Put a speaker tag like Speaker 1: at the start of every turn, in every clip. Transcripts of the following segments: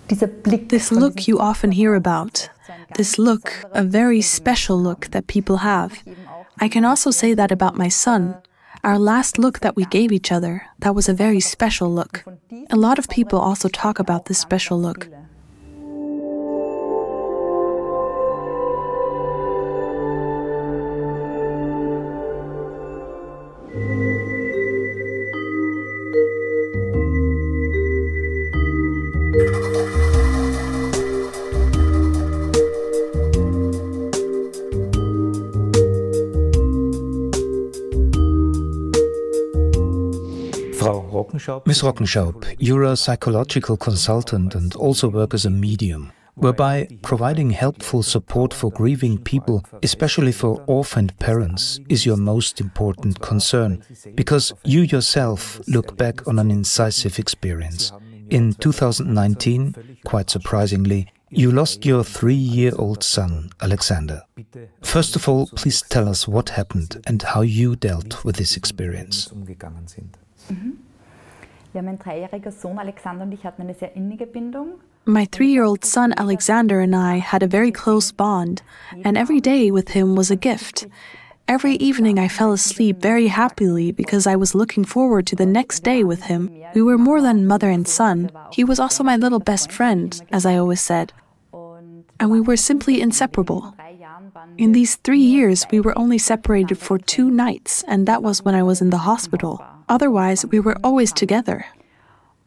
Speaker 1: This look you often hear about, this look, a very special look that people have. I can also say that about my son. Our last look that we gave each other, that was a very special look. A lot of people also talk about this special look.
Speaker 2: Ms. Rockenschaub, you're a psychological consultant and also work as a medium, whereby providing helpful support for grieving people, especially for orphaned parents, is your most important concern, because you yourself look back on an incisive experience. In 2019, quite surprisingly, you lost your 3-year-old son, Alexander. First of all, please tell us what happened and how you dealt with this experience.
Speaker 1: My 3-year-old son Alexander and I had a very close bond, and every day with him was a gift. Every evening I fell asleep very happily because I was looking forward to the next day with him. We were more than mother and son. He was also my little best friend, as I always said. And we were simply inseparable. In these 3 years, we were only separated for 2 nights, and that was when I was in the hospital. Otherwise, we were always together.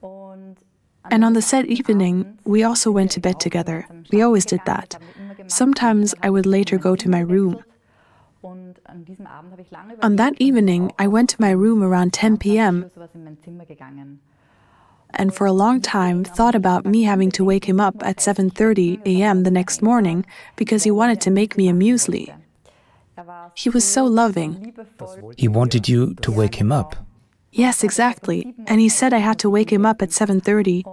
Speaker 1: And on the said evening, we also went to bed together. We always did that. Sometimes I would later go to my room. On that evening, I went to my room around 10 p.m. and for a long time thought about me having to wake him up at 7:30 a.m. the next morning because he wanted to make me a muesli. He was so loving.
Speaker 2: He wanted you to wake him up?
Speaker 1: Yes, exactly. And he said I had to wake him up at 7:30.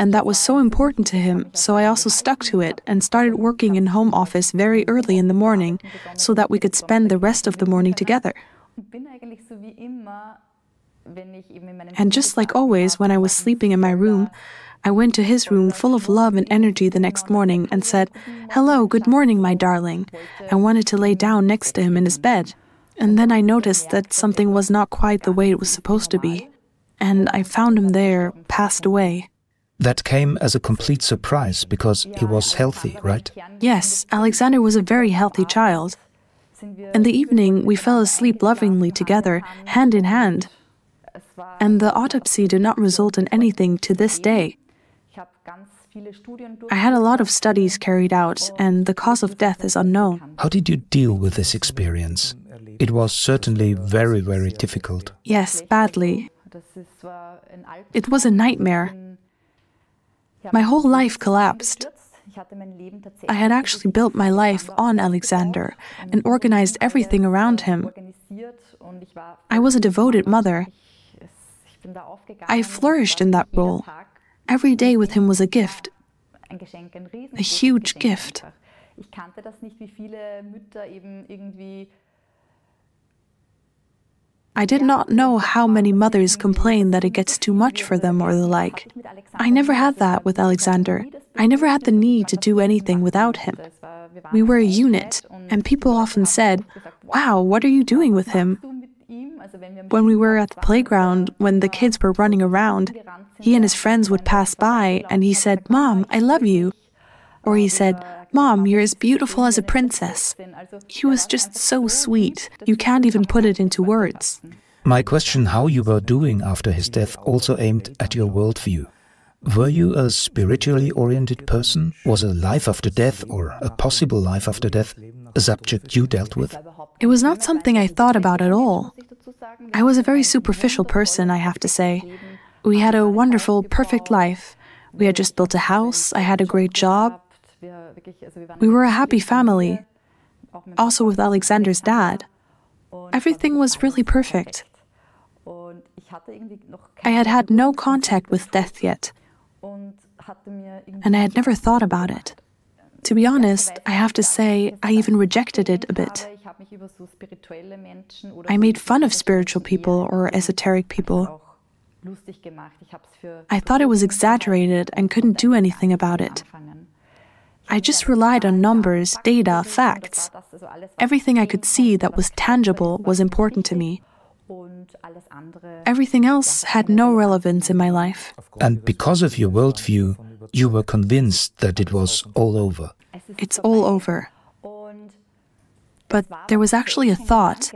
Speaker 1: And that was so important to him, so I also stuck to it and started working in home office very early in the morning so that we could spend the rest of the morning together. And just like always, when I was sleeping in my room, I went to his room full of love and energy the next morning and said, "Hello, good morning, my darling," and wanted to lay down next to him in his bed. And then I noticed that something was not quite the way it was supposed to be. And I found him there, passed away.
Speaker 2: That came as a complete surprise because he was healthy, right?
Speaker 1: Yes, Alexander was a very healthy child. In the evening, we fell asleep lovingly together, hand in hand. And the autopsy did not result in anything to this day. I had a lot of studies carried out, and the cause of death is unknown.
Speaker 2: How did you deal with this experience? It was certainly very, very difficult.
Speaker 1: Yes, badly. It was a nightmare. My whole life collapsed. I had actually built my life on Alexander and organized everything around him. I was a devoted mother. I flourished in that role. Every day with him was a gift, a huge gift. I did not know how many mothers complain that it gets too much for them or the like. I never had that with Alexander. I never had the need to do anything without him. We were a unit, and people often said, "Wow, what are you doing with him?" When we were at the playground, when the kids were running around, he and his friends would pass by, and he said, "Mom, I love you." Or he said, "Mom, you're as beautiful as a princess." He was just so sweet. You can't even put it into words.
Speaker 2: My question how you were doing after his death also aimed at your worldview. Were you a spiritually oriented person? Was a life after death or a possible life after death a subject you dealt with?
Speaker 1: It was not something I thought about at all. I was a very superficial person, I have to say. We had a wonderful, perfect life. We had just built a house. I had a great job. We were a happy family, also with Alexander's dad. Everything was really perfect. I had had no contact with death yet, and I had never thought about it. To be honest, I have to say, I even rejected it a bit. I made fun of spiritual people or esoteric people. I thought it was exaggerated and couldn't do anything about it. I just relied on numbers, data, facts. Everything I could see that was tangible was important to me. Everything else had no relevance in my life.
Speaker 2: And because of your worldview, you were convinced that it was all over.
Speaker 1: It's all over. But there was actually a thought.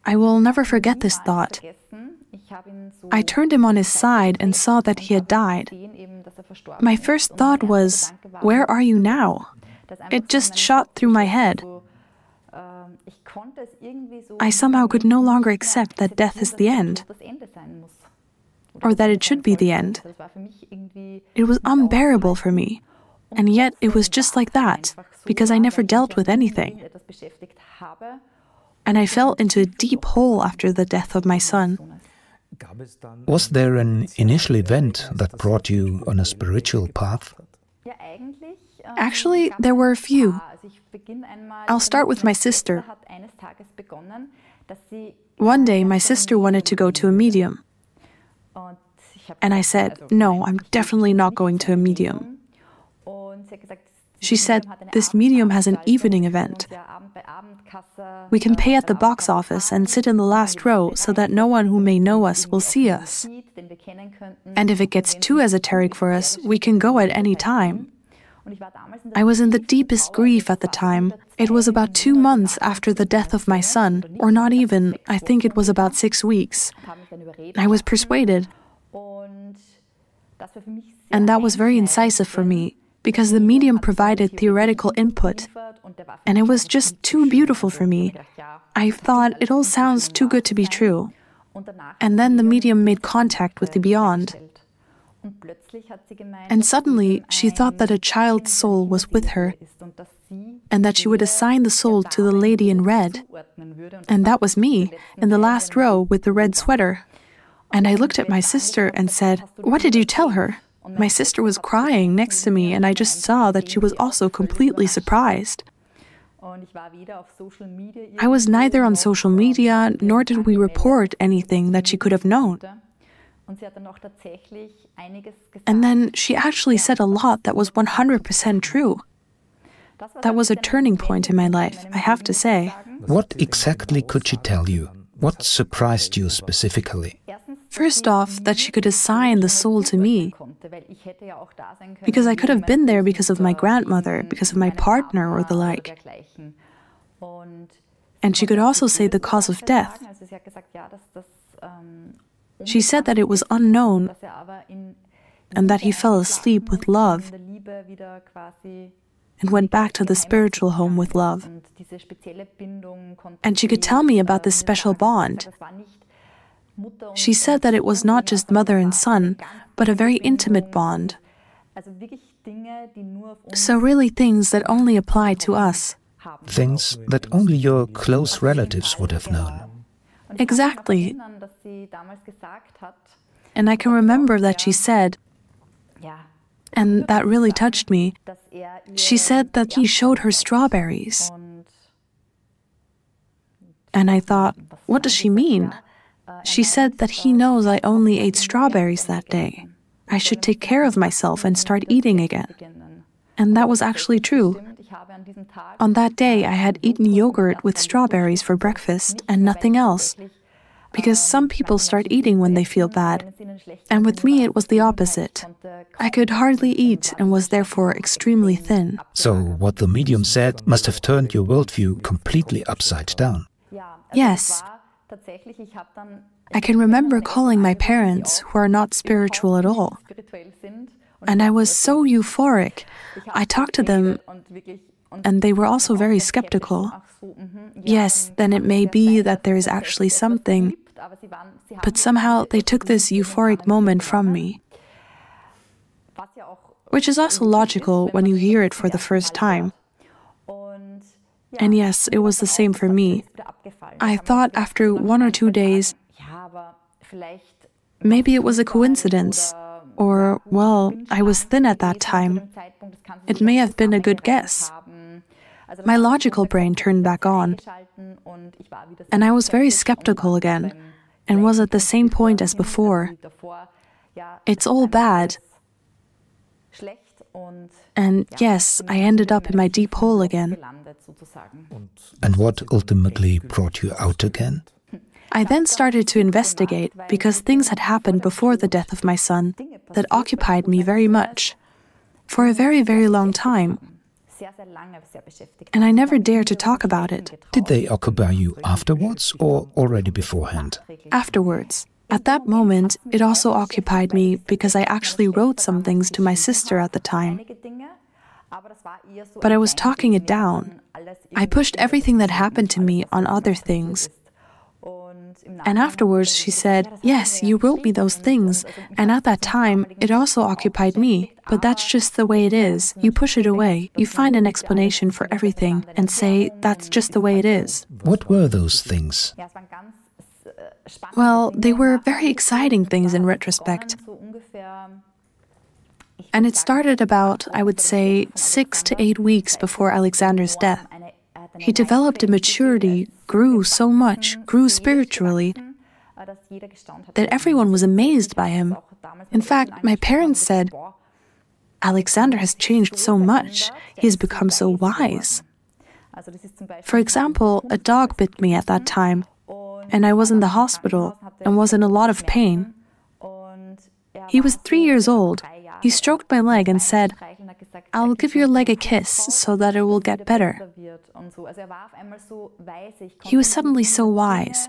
Speaker 1: I will never forget this thought. I turned him on his side and saw that he had died. My first thought was, where are you now? It just shot through my head. I somehow could no longer accept that death is the end, or that it should be the end. It was unbearable for me, and yet it was just like that, because I never dealt with anything. And I fell into a deep hole after the death of my son.
Speaker 2: Was there an initial event that brought you on a spiritual path?
Speaker 1: Actually, there were a few. I'll start with my sister. One day, my sister wanted to go to a medium. And I said, no, I'm definitely not going to a medium. She said, this medium has an evening event. We can pay at the box office and sit in the last row so that no one who may know us will see us. And if it gets too esoteric for us, we can go at any time. I was in the deepest grief at the time. It was about 2 months after the death of my son, or not even, I think it was about 6 weeks. I was persuaded. And that was very incisive for me, because the medium provided theoretical input, and it was just too beautiful for me. I thought, it all sounds too good to be true. And then the medium made contact with the beyond. And suddenly, she thought that a child's soul was with her, and that she would assign the soul to the lady in red. And that was me, in the last row with the red sweater. And I looked at my sister and said, "What did you tell her?" My sister was crying next to me, and I just saw that she was also completely surprised. I was neither on social media, nor did we report anything that she could have known. And then she actually said a lot that was 100% true. That was a turning point in my life, I have to say.
Speaker 2: What exactly could she tell you? What surprised you specifically?
Speaker 1: First off, that she could assign the soul to me. Because I could have been there because of my grandmother, because of my partner, or the like. And she could also say the cause of death. She said that it was unknown, and that he fell asleep with love, and went back to the spiritual home with love. And she could tell me about this special bond. She said that it was not just mother and son, but a very intimate bond. So really things that only apply to us.
Speaker 2: Things that only your close relatives would have known.
Speaker 1: Exactly. And I can remember that she said, and that really touched me, she said that he showed her strawberries. And I thought, what does she mean? She said that he knows I only ate strawberries that day. I should take care of myself and start eating again. And that was actually true. On that day, I had eaten yogurt with strawberries for breakfast and nothing else. Because some people start eating when they feel bad. And with me, it was the opposite. I could hardly eat and was therefore extremely thin.
Speaker 2: So what the medium said must have turned your worldview completely upside down.
Speaker 1: Yes. I can remember calling my parents, who are not spiritual at all. And I was so euphoric. I talked to them, and they were also very skeptical. Yes, then it may be that there is actually something, but somehow they took this euphoric moment from me. Which is also logical when you hear it for the first time. And yes, it was the same for me. I thought after 1 or 2 days, maybe it was a coincidence, or, well, I was thin at that time. It may have been a good guess. My logical brain turned back on, and I was very skeptical again. and was at the same point as before. It's all bad. And yes, I ended up in my deep hole again.
Speaker 2: And what ultimately brought you out again?
Speaker 1: I then started to investigate because things had happened before the death of my son that occupied me very much, for a very, very long time. And I never dared to talk about it.
Speaker 2: Did they occupy you afterwards or already beforehand?
Speaker 1: Afterwards. At that moment, it also occupied me because I actually wrote some things to my sister at the time. But I was talking it down. I pushed everything that happened to me on other things. And afterwards she said, yes, you wrote me those things, and at that time it also occupied me. But that's just the way it is. You push it away. You find an explanation for everything and say, that's just the way it is.
Speaker 2: What were those things?
Speaker 1: Well, they were very exciting things in retrospect. And it started about, I would say, 6 to 8 weeks before Alexander's death. He developed a maturity, grew so much, grew spiritually, that everyone was amazed by him. In fact, my parents said, Alexander has changed so much, he has become so wise. For example, a dog bit me at that time, and I was in the hospital and was in a lot of pain. He was 3 years old. He stroked my leg and said, I'll give your leg a kiss so that it will get better. He was suddenly so wise.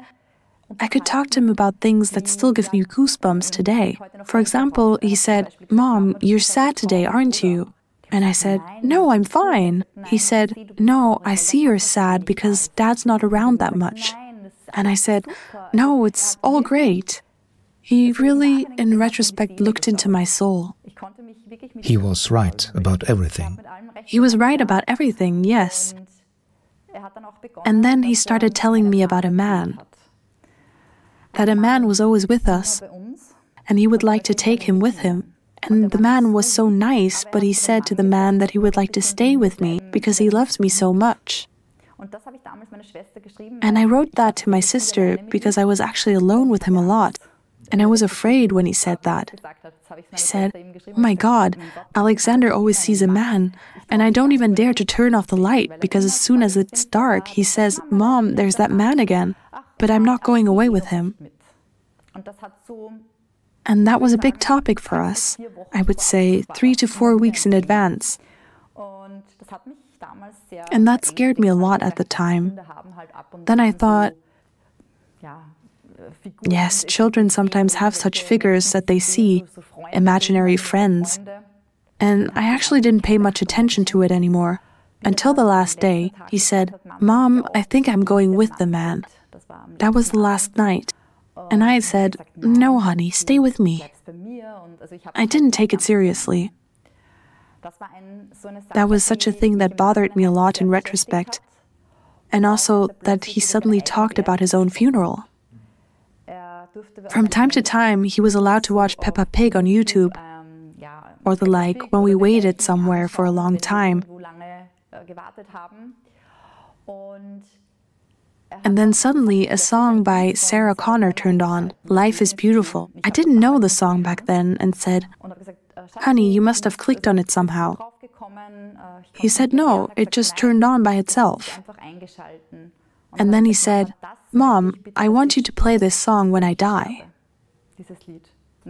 Speaker 1: I could talk to him about things that still give me goosebumps today. For example, he said, Mom, you're sad today, aren't you? And I said, no, I'm fine. He said, no, I see you're sad because Dad's not around that much. And I said, no, it's all great. He really, in retrospect, looked into my soul.
Speaker 2: He was right about everything.
Speaker 1: He was right about everything, yes. And then he started telling me about a man. That a man was always with us, and he would like to take him with him. And the man was so nice, but he said to the man that he would like to stay with me because he loves me so much. And I wrote that to my sister because I was actually alone with him a lot. And I was afraid when he said that. I said, oh my God, Alexander always sees a man, and I don't even dare to turn off the light because as soon as it's dark, he says, Mom, there's that man again, but I'm not going away with him. And that was a big topic for us, I would say 3 to 4 weeks in advance. And that scared me a lot at the time. Then I thought, yes, children sometimes have such figures that they see, imaginary friends. And I actually didn't pay much attention to it anymore. Until the last day, he said, Mom, I think I'm going with the man. That was the last night. And I said, no, honey, stay with me. I didn't take it seriously. That was such a thing that bothered me a lot in retrospect. And also that he suddenly talked about his own funeral. From time to time, he was allowed to watch Peppa Pig on YouTube, or the like, when we waited somewhere for a long time. And then suddenly, a song by Sarah Connor turned on, Life is Beautiful. I didn't know the song back then and said, honey, you must have clicked on it somehow. He said, no, it just turned on by itself. And then he said, Mom, I want you to play this song when I die.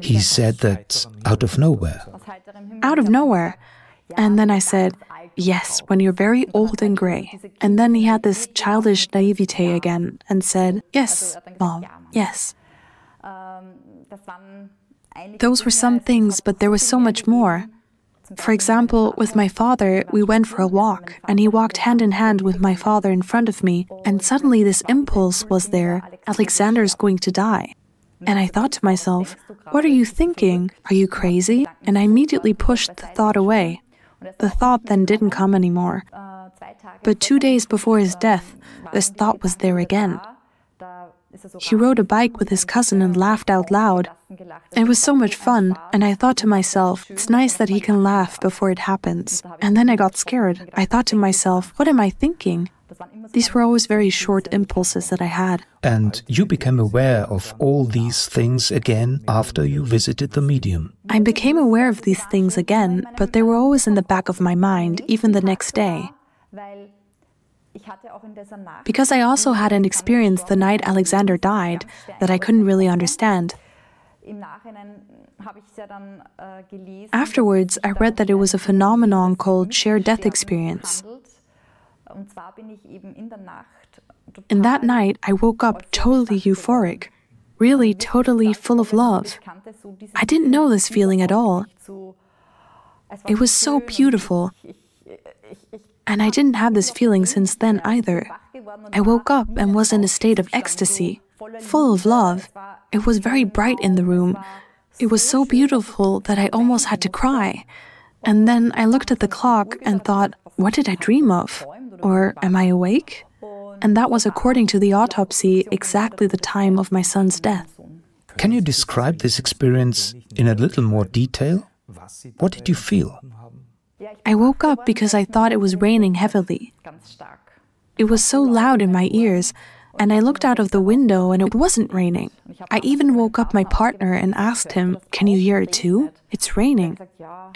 Speaker 2: He said that out of nowhere.
Speaker 1: Out of nowhere. And then I said, yes, when you're very old and gray. And then he had this childish naivete again and said, yes, Mom, yes. Those were some things, but there was so much more. For example, with my father, we went for a walk, and he walked hand in hand with my father in front of me, and suddenly this impulse was there, Alexander's going to die. And I thought to myself, what are you thinking? Are you crazy? And I immediately pushed the thought away. The thought then didn't come anymore. But 2 days before his death, this thought was there again. He rode a bike with his cousin and laughed out loud. It was so much fun, and I thought to myself, it's nice that he can laugh before it happens. And then I got scared. I thought to myself, what am I thinking? These were always very short impulses that I had.
Speaker 2: And you became aware of all these things again after you visited the medium.
Speaker 1: I became aware of these things again, but they were always in the back of my mind, even the next day. Because I also had an experience the night Alexander died that I couldn't really understand. Afterwards, I read that it was a phenomenon called shared death experience. And that night, I woke up totally euphoric, really totally full of love. I didn't know this feeling at all. It was so beautiful. And I didn't have this feeling since then either. I woke up and was in a state of ecstasy, full of love. It was very bright in the room. It was so beautiful that I almost had to cry. And then I looked at the clock and thought, what did I dream of? Or am I awake? And that was, according to the autopsy, exactly the time of my son's death.
Speaker 2: Can you describe this experience in a little more detail? What did you feel?
Speaker 1: I woke up because I thought it was raining heavily. It was so loud in my ears, and I looked out of the window and it wasn't raining. I even woke up my partner and asked him, "Can you hear it too? It's raining."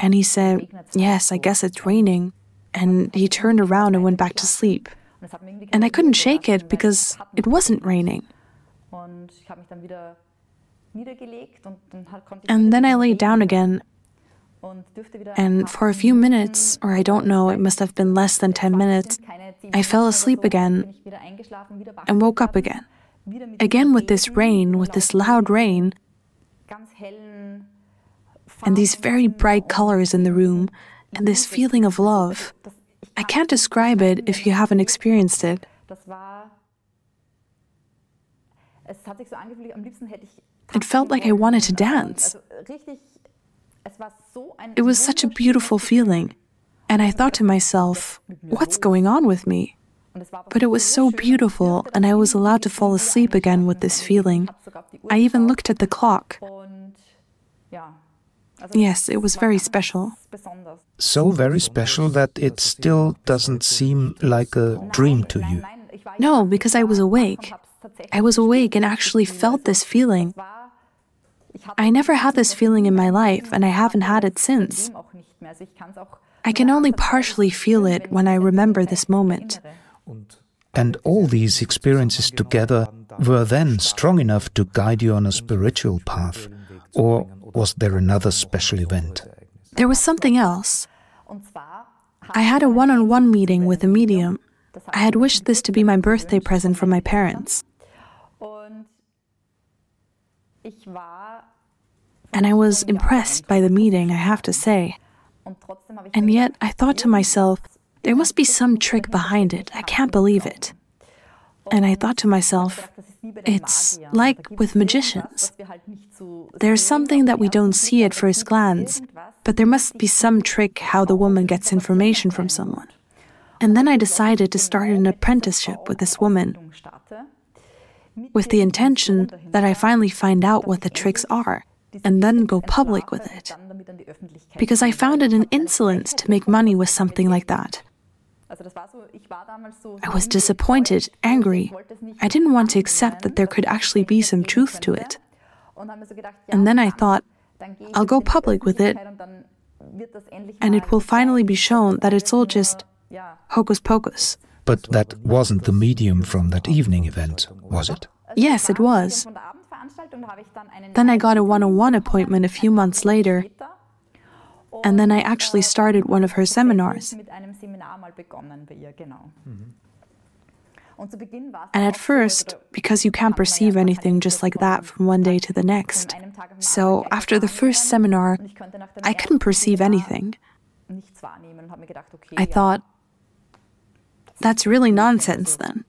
Speaker 1: And he said, "Yes, I guess it's raining." And he turned around and went back to sleep. And I couldn't shake it because it wasn't raining. And then I lay down again. And for a few minutes, or I don't know, it must have been less than 10 minutes, I fell asleep again and woke up again. Again with this rain, with this loud rain, and these very bright colors in the room, and this feeling of love. I can't describe it if you haven't experienced it. It felt like I wanted to dance. It was such a beautiful feeling. And I thought to myself, what's going on with me? But it was so beautiful, and I was allowed to fall asleep again with this feeling. I even looked at the clock. Yes, it was very special.
Speaker 2: So very special that it still doesn't seem like a dream to you.
Speaker 1: No, because I was awake. I was awake and actually felt this feeling. I never had this feeling in my life, and I haven't had it since. I can only partially feel it when I remember this moment.
Speaker 2: And all these experiences together were then strong enough to guide you on a spiritual path? Or was there another special event?
Speaker 1: There was something else. I had a one-on-one meeting with a medium. I had wished this to be my birthday present from my parents. And I was impressed by the meeting, I have to say. And yet I thought to myself, there must be some trick behind it. I can't believe it. And I thought to myself, it's like with magicians. There's something that we don't see at first glance, but there must be some trick how the woman gets information from someone. And then I decided to start an apprenticeship with this woman, with the intention that I finally find out what the tricks are, and then go public with it. Because I found it an insolence to make money with something like that. I was disappointed, angry. I didn't want to accept that there could actually be some truth to it. And then I thought, I'll go public with it, and it will finally be shown that it's all just hocus pocus.
Speaker 2: But that wasn't the medium from that evening event, was it?
Speaker 1: Yes, it was. Then I got a one-on-one appointment a few months later, and then I actually started one of her seminars. And at first, because you can't perceive anything just like that from one day to the next, so after the first seminar, I couldn't perceive anything. I thought, that's really nonsense then.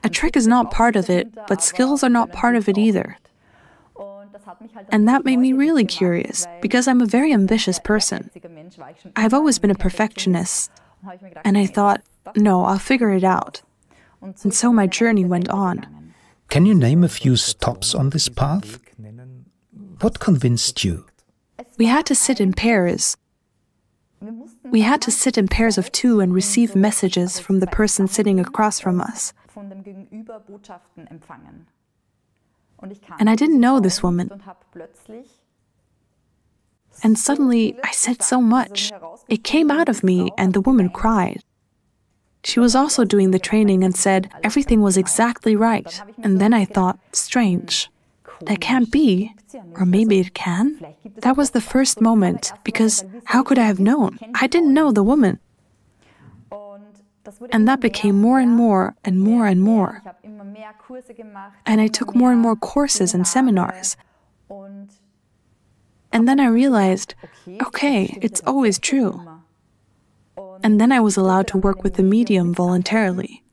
Speaker 1: A trick is not part of it, but skills are not part of it either. And that made me really curious, because I'm a very ambitious person. I've always been a perfectionist, and I thought, no, I'll figure it out. And so my journey went on.
Speaker 2: Can you name a few stops on this path? What convinced you?
Speaker 1: We had to sit in pairs. We had to sit in pairs of two and receive messages from the person sitting across from us. And I didn't know this woman. And suddenly, I said so much. It came out of me, and the woman cried. She was also doing the training and said everything was exactly right. And then I thought, strange. That can't be. Or maybe it can? That was the first moment, because how could I have known? I didn't know the woman. And that became more and more and more and more. And I took more and more courses and seminars. And then I realized, okay, it's always true. And then I was allowed to work with the medium voluntarily.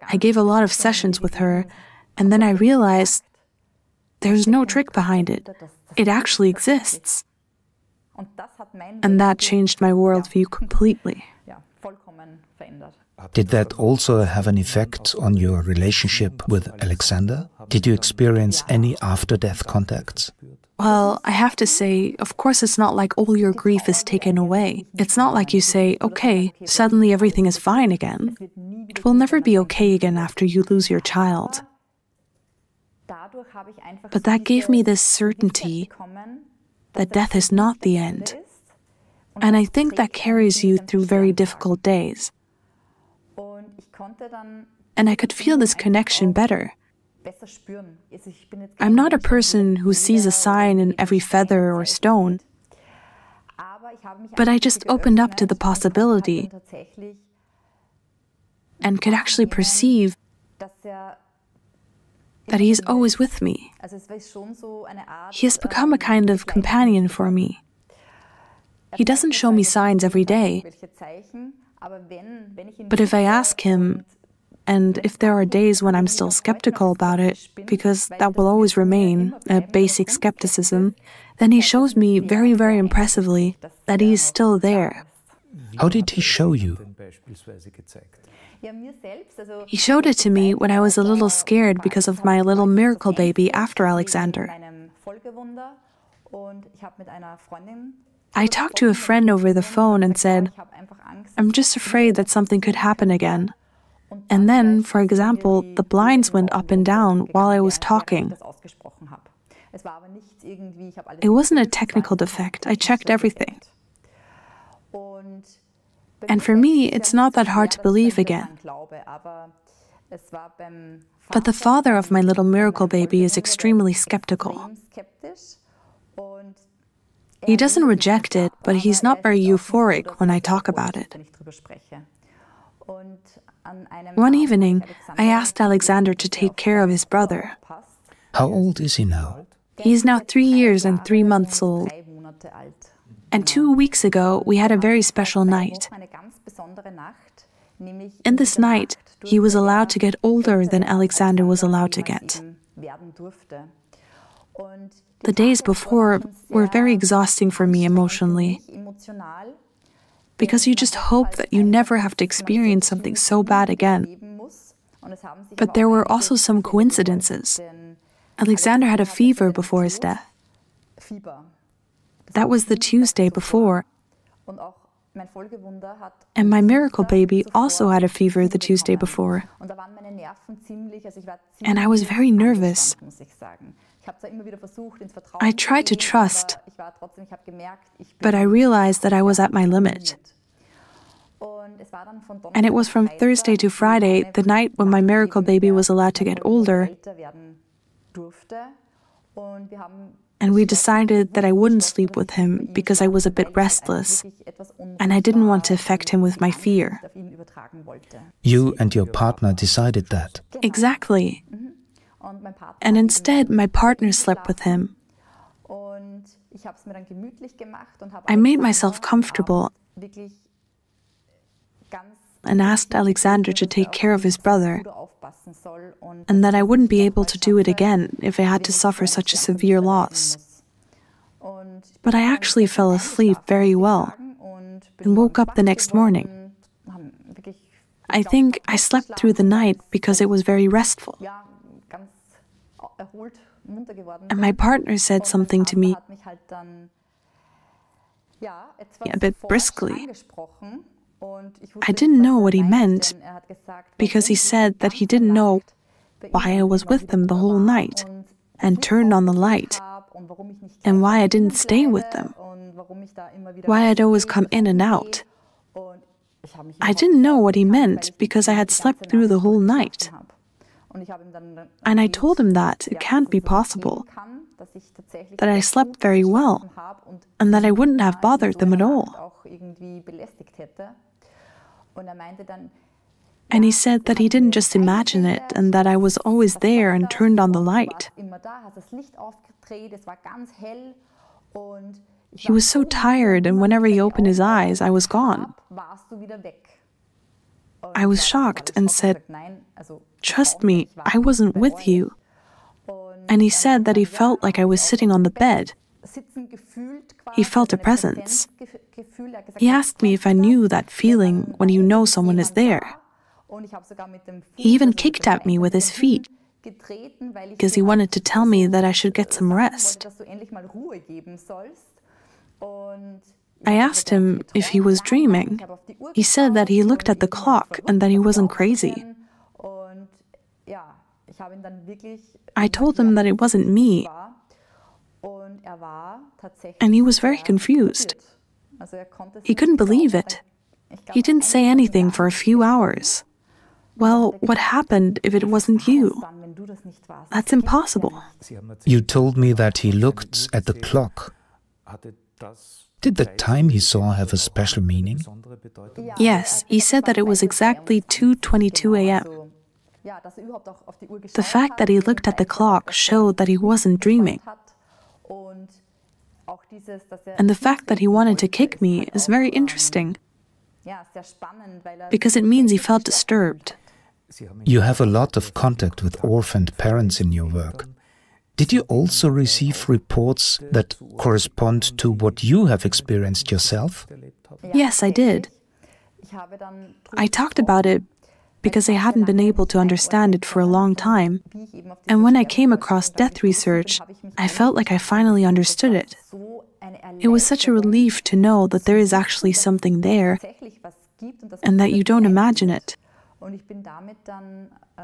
Speaker 1: I gave a lot of sessions with her, and then I realized there's no trick behind it. It actually exists. And that changed my worldview completely.
Speaker 2: Did that also have an effect on your relationship with Alexander? Did you experience any after-death contacts?
Speaker 1: Well, I have to say, of course it's not like all your grief is taken away. It's not like you say, okay, suddenly everything is fine again. It will never be okay again after you lose your child. But that gave me this certainty that death is not the end. And I think that carries you through very difficult days. And I could feel this connection better. I'm not a person who sees a sign in every feather or stone, but I just opened up to the possibility and could actually perceive that he's always with me. He has become a kind of companion for me. He doesn't show me signs every day, but if I ask him, and if there are days when I'm still skeptical about it, because that will always remain a basic skepticism, then he shows me very, very impressively that he is still there.
Speaker 2: How did he show you?
Speaker 1: He showed it to me when I was a little scared because of my little miracle baby after Alexander. I talked to a friend over the phone and said, I'm just afraid that something could happen again. And then, for example, the blinds went up and down while I was talking. It wasn't a technical defect. I checked everything. And for me, it's not that hard to believe again. But the father of my little miracle baby is extremely skeptical. He doesn't reject it, but he's not very euphoric when I talk about it. One evening, I asked Alexander to take care of his brother.
Speaker 2: How old is he now?
Speaker 1: He is now 3 years and 3 months old. And 2 weeks ago, we had a very special night. In this night, he was allowed to get older than Alexander was allowed to get. The days before were very exhausting for me emotionally, because you just hope that you never have to experience something so bad again. But there were also some coincidences. Alexander had a fever before his death. That was the Tuesday before. And my miracle baby also had a fever the Tuesday before. And I was very nervous. I tried to trust, but I realized that I was at my limit. And it was from Thursday to Friday, the night when my miracle baby was allowed to get older. And we decided that I wouldn't sleep with him because I was a bit restless, and I didn't want to affect him with my fear.
Speaker 2: You and your partner decided that?
Speaker 1: Exactly. And instead, my partner slept with him. I made myself comfortable and asked Alexander to take care of his brother, and that I wouldn't be able to do it again if I had to suffer such a severe loss. But I actually fell asleep very well and woke up the next morning. I think I slept through the night because it was very restful. And my partner said something to me. a bit briskly. I didn't know what he meant, because he said that he didn't know why I was with them the whole night and turned on the light, and why I didn't stay with them, why I'd always come in and out. I didn't know what he meant because I had slept through the whole night. And I told him that it can't be possible, that I slept very well, and that I wouldn't have bothered them at all. And he said that he didn't just imagine it, and that I was always there and turned on the light. He was so tired, and whenever he opened his eyes, I was gone. I was shocked and said, "Trust me, I wasn't with you." And he said that he felt like I was sitting on the bed. He felt a presence. He asked me if I knew that feeling when you know someone is there. He even kicked at me with his feet because he wanted to tell me that I should get some rest. I asked him if he was dreaming. He said that he looked at the clock and that he wasn't crazy. I told him that it wasn't me, and he was very confused. He couldn't believe it. He didn't say anything for a few hours. Well, what happened if it wasn't you? That's impossible.
Speaker 2: You told me that he looked at the clock. Did the time he saw have a special meaning?
Speaker 1: Yes, he said that it was exactly 2:22 a.m. The fact that he looked at the clock showed that he wasn't dreaming. And the fact that he wanted to kick me is very interesting, because it means he felt disturbed.
Speaker 2: You have a lot of contact with orphaned parents in your work. Did you also receive reports that correspond to what you have experienced yourself?
Speaker 1: Yes, I did. I talked about it because I hadn't been able to understand it for a long time. And when I came across death research, I felt like I finally understood it. It was such a relief to know that there is actually something there and that you don't imagine it.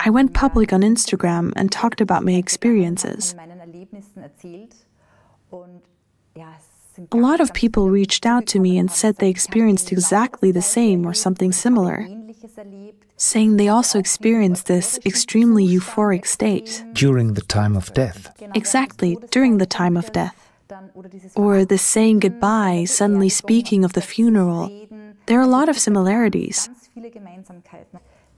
Speaker 1: I went public on Instagram and talked about my experiences. A lot of people reached out to me and said they experienced exactly the same or something similar, saying they also experienced this extremely euphoric state.
Speaker 2: During the time of death?
Speaker 1: Exactly, during the time of death. Or the saying goodbye, suddenly speaking of the funeral. There are a lot of similarities.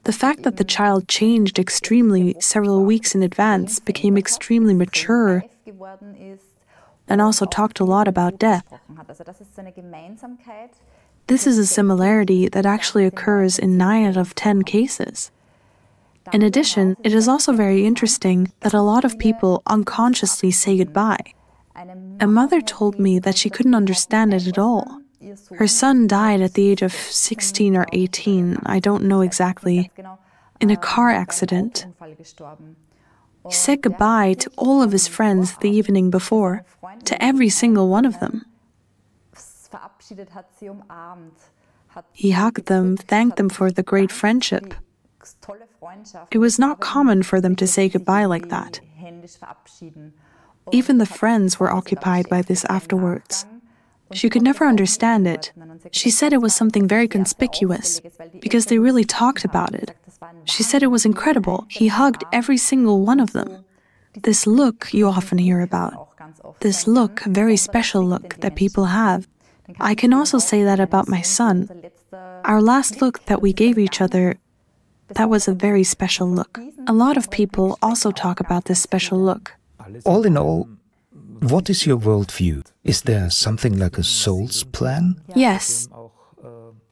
Speaker 1: The fact that the child changed extremely several weeks in advance, became extremely mature, and also talked a lot about death. This is a similarity that actually occurs in 9 out of 10 cases. In addition, it is also very interesting that a lot of people unconsciously say goodbye. A mother told me that she couldn't understand it at all. Her son died at the age of 16 or 18, I don't know exactly, in a car accident. He said goodbye to all of his friends the evening before, to every single one of them. He hugged them, thanked them for the great friendship. It was not common for them to say goodbye like that. Even the friends were occupied by this afterwards. She could never understand it. She said it was something very conspicuous, because they really talked about it. She said it was incredible. He hugged every single one of them. This look you often hear about. This look, very special look that people have. I can also say that about my son. Our last look that we gave each other, that was a very special look. A lot of people also talk about this special look.
Speaker 2: All in all, what is your worldview? Is there something like a soul's plan?
Speaker 1: Yes.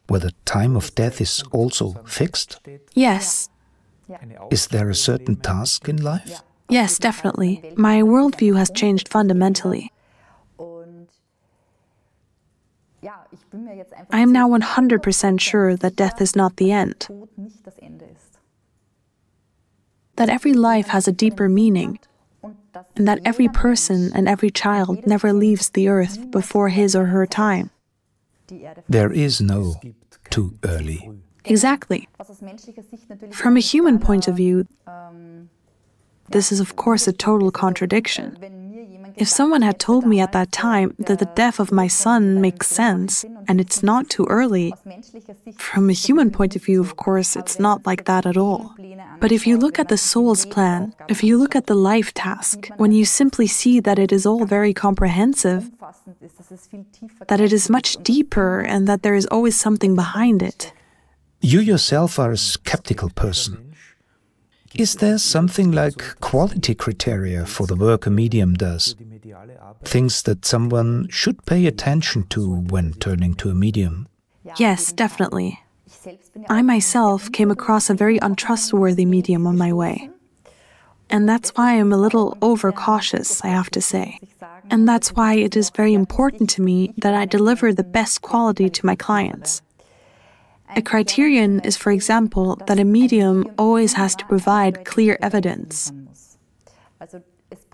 Speaker 2: Where the time of death is also fixed?
Speaker 1: Yes.
Speaker 2: Is there a certain task in life?
Speaker 1: Yes, definitely. My worldview has changed fundamentally. I am now 100% sure that death is not the end. That every life has a deeper meaning, and that every person and every child never leaves the earth before his or her time.
Speaker 2: There is no too early.
Speaker 1: Exactly. From a human point of view, this is of course a total contradiction. If someone had told me at that time that the death of my son makes sense and it's not too early, from a human point of view, of course, it's not like that at all. But if you look at the soul's plan, if you look at the life task, when you simply see that it is all very comprehensive, that it is much deeper and that there is always something behind it.
Speaker 2: You yourself are a skeptical person. Is there something like quality criteria for the work a medium does? Things that someone should pay attention to when turning to a medium?
Speaker 1: Yes, definitely. I myself came across a very untrustworthy medium on my way. And that's why I'm a little overcautious, I have to say. And that's why it is very important to me that I deliver the best quality to my clients. A criterion is, for example, that a medium always has to provide clear evidence.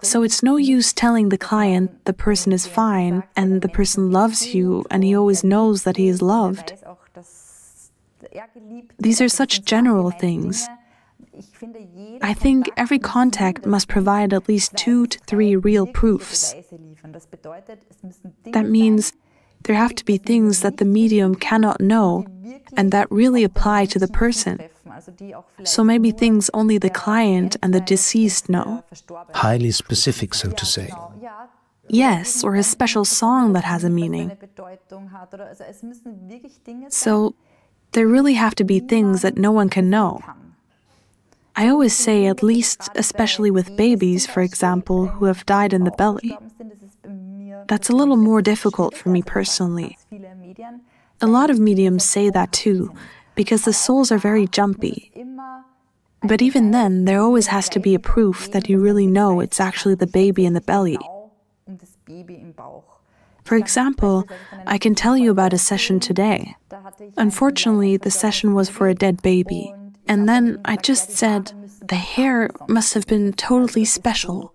Speaker 1: So it's no use telling the client the person is fine and the person loves you and he always knows that he is loved. These are such general things. I think every contact must provide at least 2 to 3 real proofs. That means there have to be things that the medium cannot know and that really apply to the person. So maybe things only the client and the deceased know.
Speaker 2: Highly specific, so to say.
Speaker 1: Yes, or a special song that has a meaning. So there really have to be things that no one can know. I always say, at least, especially with babies, for example, who have died in the belly. That's a little more difficult for me personally. A lot of mediums say that too, because the souls are very jumpy. But even then, there always has to be a proof that you really know it's actually the baby in the belly. For example, I can tell you about a session today. Unfortunately, the session was for a dead baby. And then I just said, the hair must have been totally special.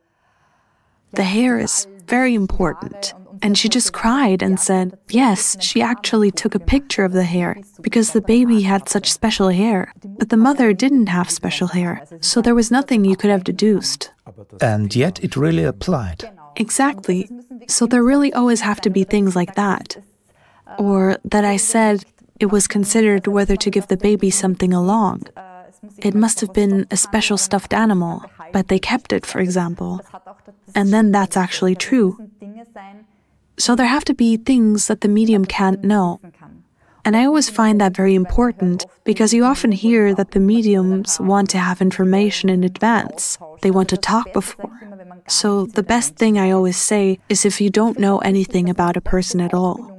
Speaker 1: The hair is very important. And she just cried and said, yes, she actually took a picture of the hair because the baby had such special hair. But the mother didn't have special hair, so there was nothing you could have deduced.
Speaker 2: And yet it really applied.
Speaker 1: Exactly. So there really always have to be things like that. Or that I said it was considered whether to give the baby something along. It must have been a special stuffed animal, but they kept it, for example. And then that's actually true. So there have to be things that the medium can't know. And I always find that very important, because you often hear that the mediums want to have information in advance. They want to talk before. So the best thing I always say is if you don't know anything about a person at all.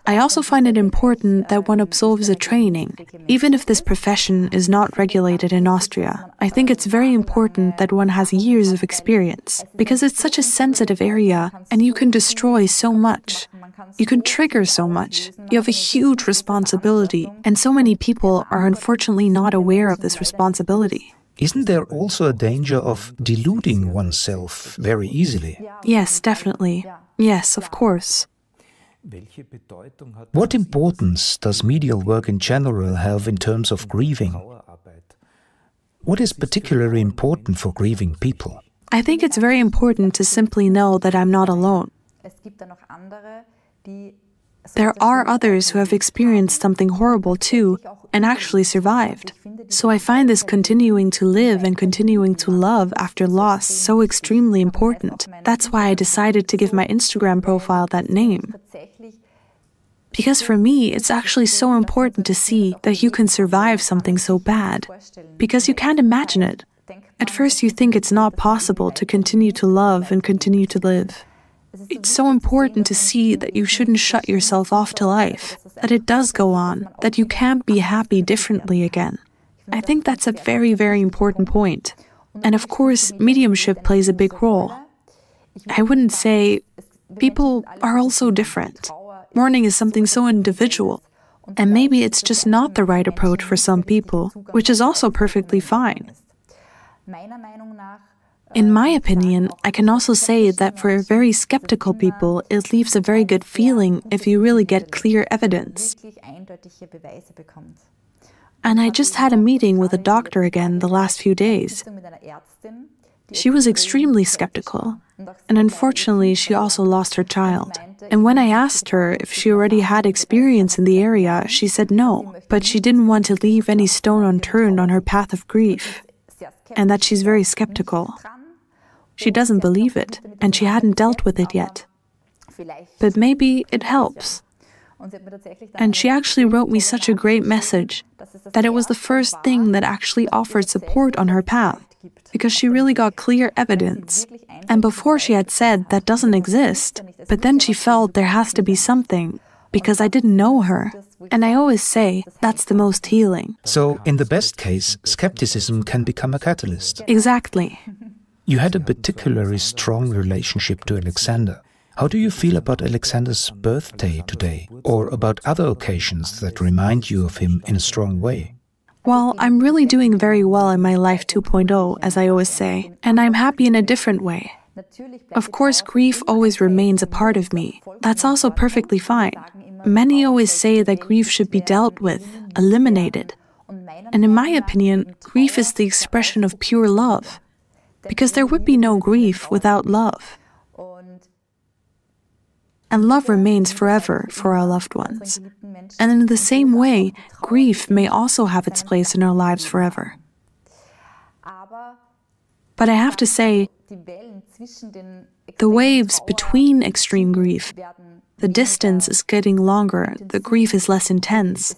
Speaker 1: I also find it important that one absolves a training, even if this profession is not regulated in Austria. I think it's very important that one has years of experience, because it's such a sensitive area and you can destroy so much. You can trigger so much. You have a huge responsibility, and so many people are unfortunately not aware of this responsibility.
Speaker 2: Isn't there also a danger of deluding oneself very easily?
Speaker 1: Yes, definitely. Yes, of course.
Speaker 2: What importance does medial work in general have in terms of grieving? What is particularly important for grieving people?
Speaker 1: I think it's very important to simply know that I'm not alone. There are others who have experienced something horrible too and actually survived. So I find this continuing to live and continuing to love after loss so extremely important. That's why I decided to give my Instagram profile that name. Because for me, it's actually so important to see that you can survive something so bad. Because you can't imagine it. At first you think it's not possible to continue to love and continue to live. It's so important to see that you shouldn't shut yourself off to life, that it does go on, that you can't be happy differently again. I think that's a very, very important point. And of course, mediumship plays a big role. I wouldn't say people are also different. Mourning is something so individual. And maybe it's just not the right approach for some people, which is also perfectly fine. In my opinion, I can also say that for very skeptical people, it leaves a very good feeling if you really get clear evidence. And I just had a meeting with a doctor again the last few days. She was extremely skeptical, and unfortunately she also lost her child. And when I asked her if she already had experience in the area, she said no, but she didn't want to leave any stone unturned on her path of grief, and that she's very skeptical. She doesn't believe it, and she hadn't dealt with it yet. But maybe it helps. And she actually wrote me such a great message that it was the first thing that actually offered support on her path, because she really got clear evidence. And before she had said that doesn't exist, but then she felt there has to be something, because I didn't know her. And I always say that's the most healing.
Speaker 2: So, in the best case, skepticism can become a catalyst.
Speaker 1: Exactly.
Speaker 2: You had a particularly strong relationship to Alexander. How do you feel about Alexander's birthday today, or about other occasions that remind you of him in a strong way?
Speaker 1: Well, I'm really doing very well in my life 2.0, as I always say, and I'm happy in a different way. Of course, grief always remains a part of me. That's also perfectly fine. Many always say that grief should be dealt with, eliminated. And in my opinion, grief is the expression of pure love, because there would be no grief without love. And love remains forever for our loved ones. And in the same way, grief may also have its place in our lives forever. But I have to say, the waves between extreme grief, the distance is getting longer, the grief is less intense.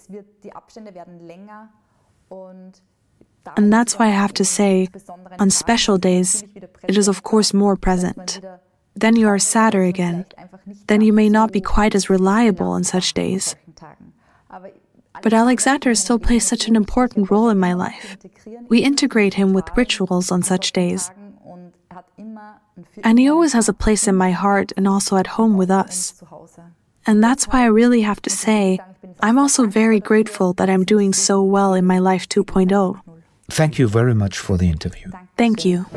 Speaker 1: And that's why I have to say, on special days, it is of course more present. Then you are sadder again. Then you may not be quite as reliable on such days. But Alexander still plays such an important role in my life. We integrate him with rituals on such days. And he always has a place in my heart and also at home with us. And that's why I really have to say, I'm also very grateful that I'm doing so well in my life 2.0.
Speaker 2: Thank you very much for the interview.
Speaker 1: Thank you.